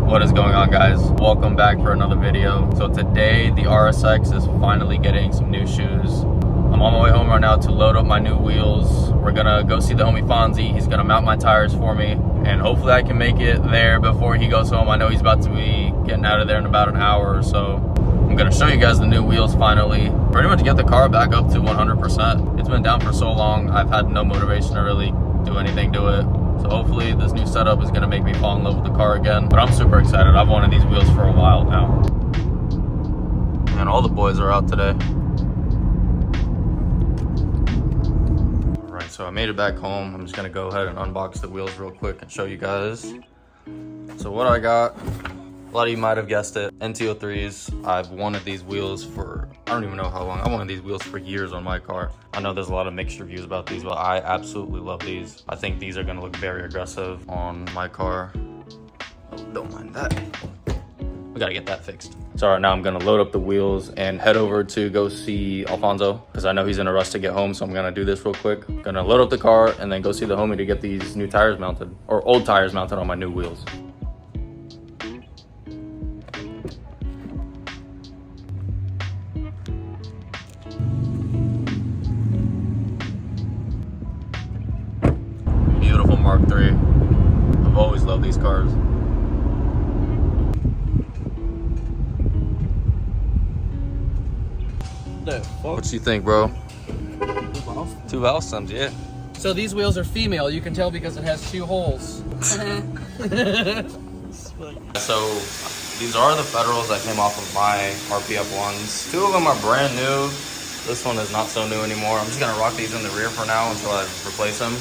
What is going on, guys? Welcome back for another video. So today the RSX is finally getting some new shoes. I'm on my way home right now to load up my new wheels. We're gonna go see the homie Fonzie. He's gonna mount my tires for me, and hopefully I can make it there before he goes home. I know he's about to be getting out of there in about an hour or so. I'm gonna show you guys the new wheels finally. Pretty much get the car back up to 100%. It's been down for so long, I've had no motivation to really do anything to it. So hopefully this new setup is gonna make me fall in love with the car again. But I'm super excited. I've wanted these wheels for a while now. And all the boys are out today. All right, so I made it back home. I'm just gonna go ahead and unbox the wheels real quick and show you guys. So what I got, a lot of you might have guessed it, NT03s. I've wanted these wheels for, I don't even know how long. I wanted these wheels for years on my car. I know there's a lot of mixed reviews about these, but I absolutely love these. I think these are gonna look very aggressive on my car. Oh, don't mind that. We gotta get that fixed. So right now I'm gonna load up the wheels and head over to go see Alfonso, because I know he's in a rush to get home, so I'm gonna do this real quick. I'm gonna load up the car and then go see the homie to get these new tires mounted, or old tires mounted on my new wheels. Beautiful Mark III. I've always loved these cars. What you think, bro? Two valve stems, yeah. So these wheels are female. You can tell because it has 2 holes. So these are the Federals that came off of my RPF ones. 2 of them are brand new. This one is not so new anymore. I'm just gonna rock these in the rear for now until I replace them.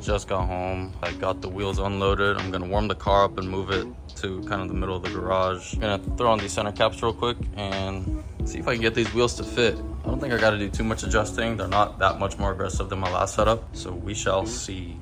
Just got home. I got the wheels unloaded. I'm gonna warm the car up and move it to kind of the middle of the garage. I'm gonna throw on these center caps real quick and see if I can get these wheels to fit. I don't think I gotta do too much adjusting. They're not that much more aggressive than my last setup, so we shall see.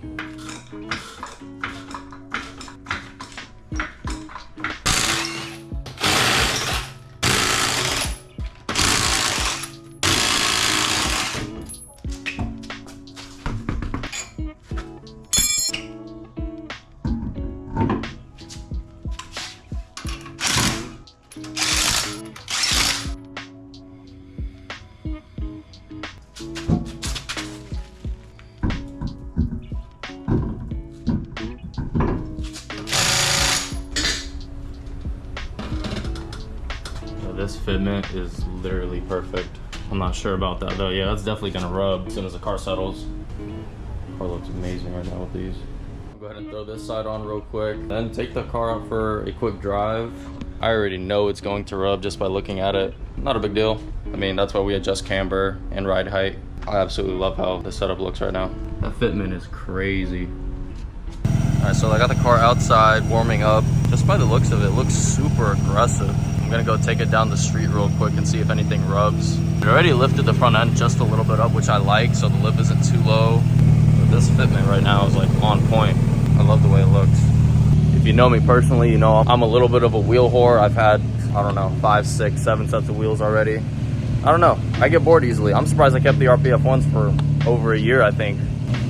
This fitment is literally perfect. I'm not sure about that though. Yeah, that's definitely gonna rub as soon as the car settles. Car looks amazing right now with these. I'll go ahead and throw this side on real quick, then take the car out for a quick drive. I already know it's going to rub just by looking at it. Not a big deal. I mean, that's why we adjust camber and ride height. I absolutely love how the setup looks right now. That fitment is crazy. All right, so I got the car outside warming up. Just by the looks of it, it looks super aggressive. I'm gonna go take it down the street real quick and see if anything rubs. It already lifted the front end just a little bit up, which I like, so the lip isn't too low. But this fitment right now is like on point. I love the way it looks. If you know me personally, you know I'm a little bit of a wheel whore. I've had, I don't know, 5, 6, 7 sets of wheels already. I don't know, I get bored easily. I'm surprised I kept the RPF ones for over a year, I think.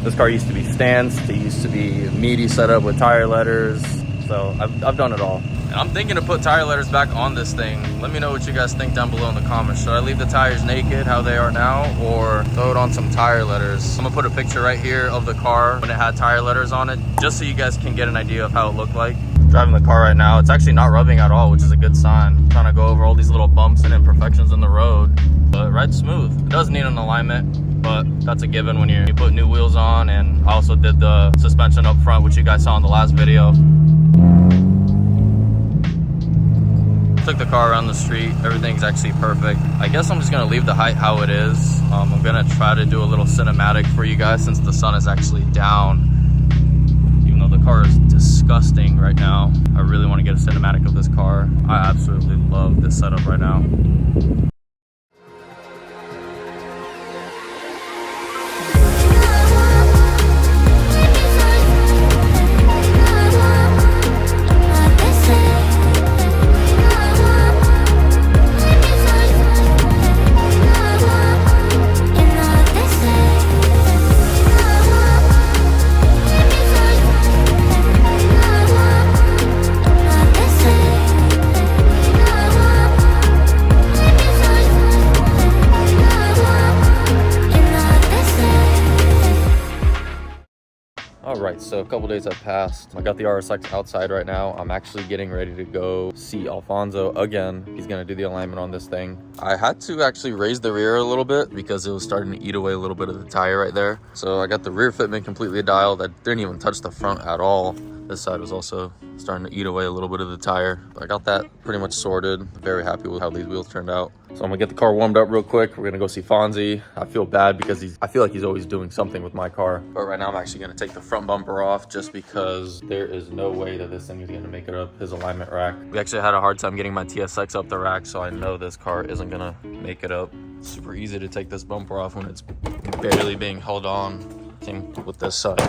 This car used to be stanced, it used to be a meaty setup with tire letters. So I've done it all. And I'm thinking to put tire letters back on this thing. Let me know what you guys think down below in the comments. Should I leave the tires naked, how they are now, or throw it on some tire letters? I'm gonna put a picture right here of the car when it had tire letters on it, just so you guys can get an idea of how it looked like. Driving the car right now, it's actually not rubbing at all, which is a good sign. I'm trying to go over all these little bumps and imperfections in the road, but it rides smooth. It does need an alignment, but that's a given when you put new wheels on. And I also did the suspension up front, which you guys saw in the last video. Took the car around the street, everything's actually perfect. I guess I'm just gonna leave the height how it is. I'm gonna try to do a little cinematic for you guys since the sun is actually down. Even though the car is disgusting right now, I really want to get a cinematic of this car. I absolutely love this setup right now. All right, so a couple days have passed. I got the RSX outside right now. I'm actually getting ready to go see Alfonso again. He's gonna do the alignment on this thing. I had to actually raise the rear a little bit because it was starting to eat away a little bit of the tire right there. So I got the rear fitment completely dialed. I didn't even touch the front at all. This side was also starting to eat away a little bit of the tire. But I got that pretty much sorted. Very happy with how these wheels turned out. So I'm gonna get the car warmed up real quick. We're gonna go see Fonzie. I feel bad because I feel like he's always doing something with my car. But right now I'm actually gonna take the front bumper off just because there is no way that this thing is gonna make it up his alignment rack. We actually had a hard time getting my TSX up the rack, so I know this car isn't gonna make it up. It's super easy to take this bumper off when it's barely being held on. Same with this side.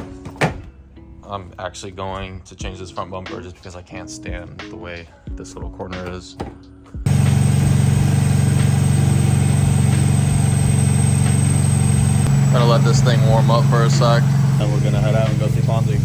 I'm actually going to change this front bumper just because I can't stand the way this little corner is. Gonna let this thing warm up for a sec, then we're gonna head out and go see Fonzie.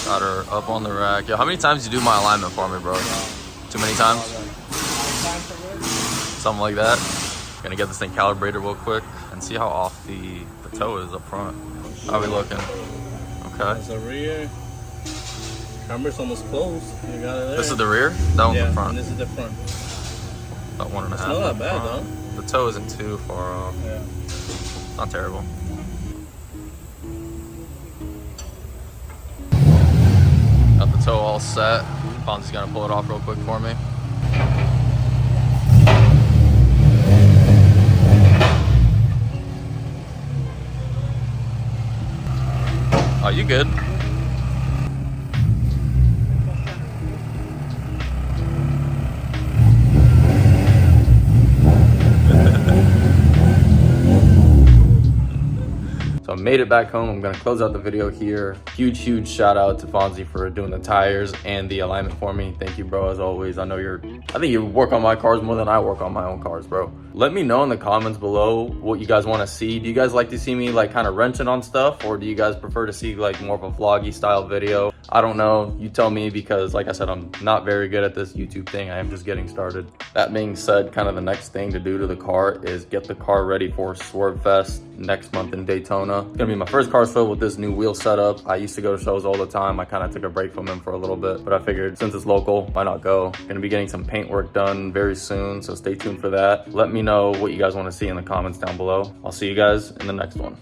Got her up on the rack. Yo, how many times you do my alignment for me, bro? Too many times? Something like that. Gonna get this thing calibrated real quick and see how off the toe is up front. How are we looking? Okay. That's the rear. Camera's almost closed. You got it there. This is the rear? That one's the front. And this is the front. About 1.5. It's not that bad, though. The toe isn't too far off. Yeah. Not terrible. Got the toe all set. Fonzie's gonna pull it off real quick for me. Oh, you good? So I made it back home. I'm gonna close out the video here. Huge shout out to Fonzie for doing the tires and the alignment for me. Thank you, bro, as always. I think you work on my cars more than I work on my own cars, bro. Let me know in the comments below what you guys wanna see. Do you guys like to see me like kind of wrenching on stuff, or do you guys prefer to see like more of a vloggy style video? I don't know, you tell me, because like I said, I'm not very good at this YouTube thing. I am just getting started. That being said, kind of the next thing to do to the car is get the car ready for Swerve Fest next month in Daytona. It's gonna be my first car show with this new wheel setup. I used to go to shows all the time. I kind of took a break from them for a little bit, but I figured since it's local, why not go? Gonna be getting some paint work done very soon, so stay tuned for that. Let me know what you guys want to see in the comments down below. I'll see you guys in the next one.